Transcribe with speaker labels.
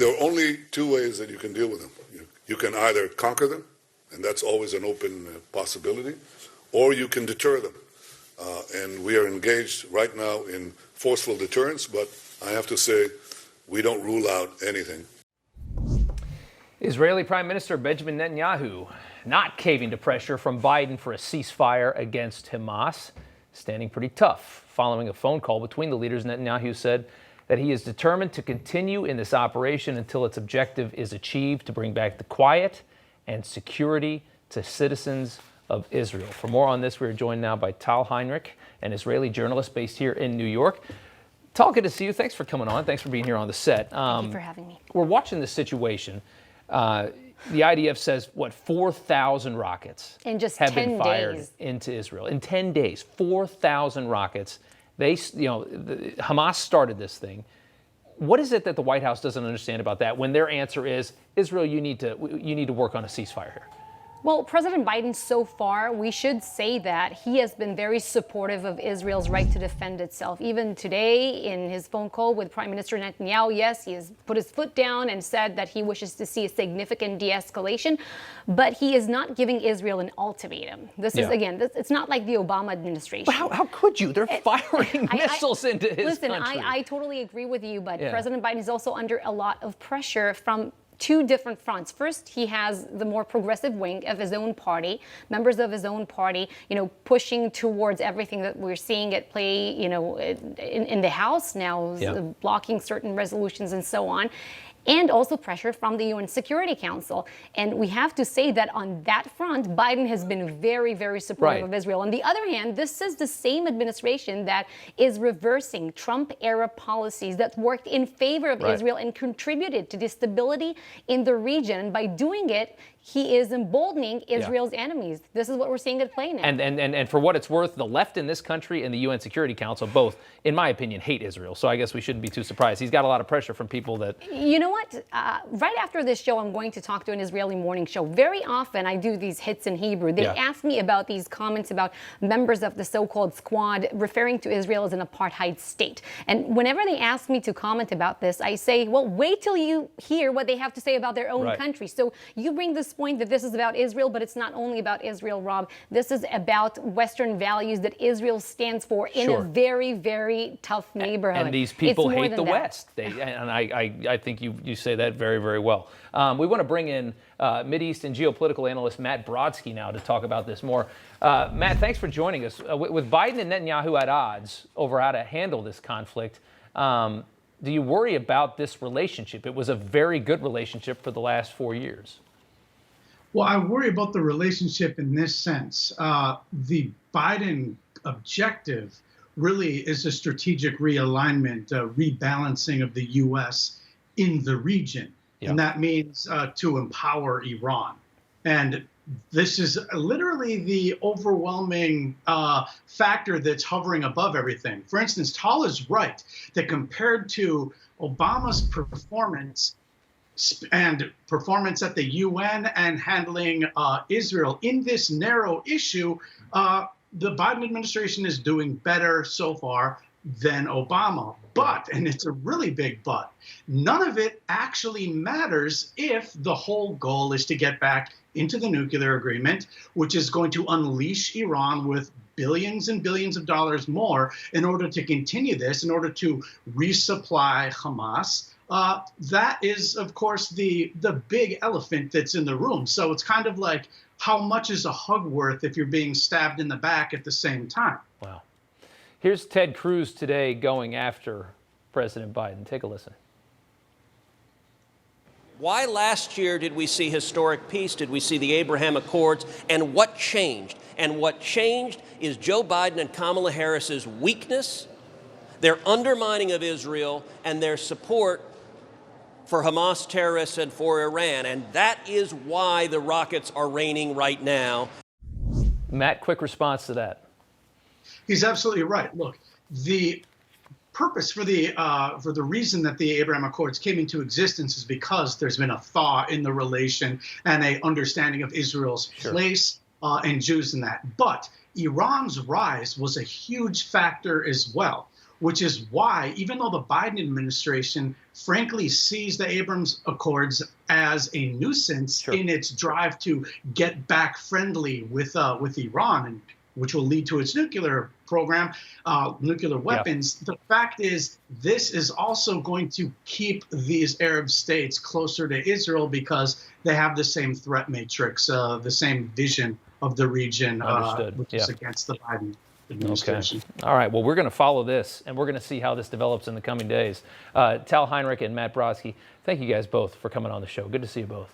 Speaker 1: there are only two ways that you can deal with them. You can either conquer them, and that's always an open possibility, or you can deter them. And we are engaged right now in forceful deterrence, but I have to say, we don't rule out anything.
Speaker 2: Israeli Prime Minister Benjamin Netanyahu not caving to pressure from Biden for a ceasefire against Hamas, standing pretty tough. Following a phone call between the leaders, Netanyahu said that he is determined to continue in this operation until its objective is achieved, to bring back the quiet and security to citizens of Israel. For more on this, we are joined now by Tal Heinrich, an Israeli journalist based here in New York. Tal, good to see you. Thanks for coming on. Thanks for being here on the set.
Speaker 3: Thank you for having me.
Speaker 2: We're watching this situation. The IDF says, 4,000 rockets have been fired into Israel. In 10 days, 4,000 rockets. Hamas started this thing. What is it that the White House doesn't understand about that when their answer is, Israel, you need to work on a ceasefire here?
Speaker 3: Well, President Biden, so far, we should say that he has been very supportive of Israel's right to defend itself. Even today, in his phone call with Prime Minister Netanyahu, yes, he has put his foot down and said that he wishes to see a significant de-escalation, but he is not giving Israel an ultimatum. This is, again, it's not like the Obama administration.
Speaker 2: But how could you? They're firing missiles into his country.
Speaker 3: Listen, I totally agree with you, but President Biden is also under a lot of pressure from two different fronts. First, he has the more progressive wing of his own party, members of his own party, pushing towards everything that we're seeing at play, in the House now, blocking certain resolutions and so on. And also pressure from the UN Security Council. And we have to say that on that front, Biden has been very, very supportive of Israel. On the other hand, this is the same administration that is reversing Trump-era policies that worked in favor of Israel and contributed to the stability in the region. And by doing it, he is emboldening Israel's enemies. This is what we're seeing at play now.
Speaker 2: And for what it's worth, the left in this country and the UN Security Council both, in my opinion, hate Israel. So I guess we shouldn't be too surprised. He's got a lot of pressure from people that...
Speaker 3: You know what? Right after this show, I'm going to talk to an Israeli morning show. Very often, I do these hits in Hebrew. They ask me about these comments about members of the so-called squad referring to Israel as an apartheid state. And whenever they ask me to comment about this, I say, well, wait till you hear what they have to say about their own country. So you bring this point that this is about Israel, but it's not only about Israel, Rob. This is about Western values that Israel stands for in a very, very tough neighborhood.
Speaker 2: And these people hate the West. I think you say that very, very well. We want to bring in Mideast and geopolitical analyst Matt Brodsky now to talk about this more. Matt, thanks for joining us. With Biden and Netanyahu at odds over how to handle this conflict, do you worry about this relationship? It was a very good relationship for the last 4 years.
Speaker 4: Well, I worry about the relationship in this sense. The Biden objective really is a strategic realignment, rebalancing of the U.S. in the region. And that means to empower Iran. And this is literally the overwhelming factor that's hovering above everything. For instance, Tal is right that compared to Obama's performance at the UN and handling Israel in this narrow issue, the Biden administration is doing better so far than Obama. But, and it's a really big but, none of it actually matters if the whole goal is to get back into the nuclear agreement, which is going to unleash Iran with billions and billions of dollars more in order to continue this, in order to resupply Hamas. That is, of course, the big elephant that's in the room. So it's kind of like, how much is a hug worth if you're being stabbed in the back at the same time?
Speaker 2: Wow. Here's Ted Cruz today going after President Biden. Take a listen.
Speaker 5: Why last year did we see historic peace? Did we see the Abraham Accords? And what changed? And what changed is Joe Biden and Kamala Harris's weakness, their undermining of Israel, and their support for Hamas terrorists and for Iran. And that is why the rockets are raining right now.
Speaker 2: Matt, quick response to that.
Speaker 4: He's absolutely right. Look, the purpose for the reason that the Abraham Accords came into existence is because there's been a thaw in the relation and a understanding of Israel's place and Jews in that. But Iran's rise was a huge factor as well. which is why, even though the Biden administration frankly sees the Abrams Accords as a nuisance in its drive to get back friendly with Iran, and which will lead to its nuclear program, nuclear weapons. The fact is, this is also going to keep these Arab states closer to Israel because they have the same threat matrix, the same vision of the region, which is against the Biden administration.
Speaker 2: Okay. All right. Well, we're going to follow this, and we're going to see how this develops in the coming days. Tal Heinrich and Matt Brodsky, thank you guys both for coming on the show. Good to see you both.